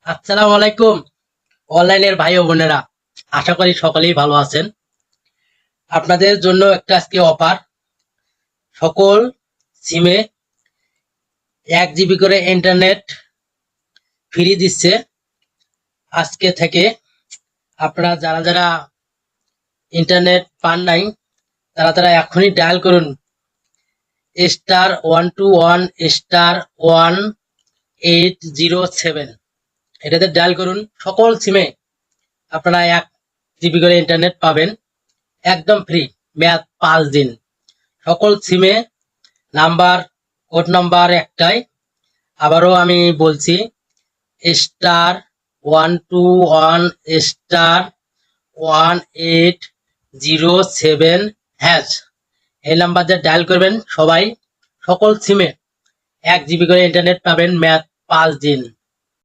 আসসালামু আলাইকুম অনলাইনের ভাই ও বোনেরা, আশা করি সকলেই ভালো আছেন। আপনাদের জন্য একটা আজকে অফার। সকল সিমে 1 জিবি করে ইন্টারনেট ফ্রি দিচ্ছে আজকে থেকে। আপনারা যারা যারা ইন্টারনেট পান নাই তারা তারা এখনই ডায়াল করুন *121*1/807। এটাতে ডায়াল করুন। সকল সিমে আপনারা 1 জিবি করে ইন্টারনেট পাবেন একদম ফ্রি, মেয়াদ 5 দিন। সকল সিমে নাম্বার কোড নাম্বার একটাই, আবারও আমি বলছি *121*1807#। এই নাম্বার দিয়ে ডায়াল করবেন সবাই। সকল সিমে 1 জিবি করে ইন্টারনেট পাবেন মেয়াদ 5 দিন।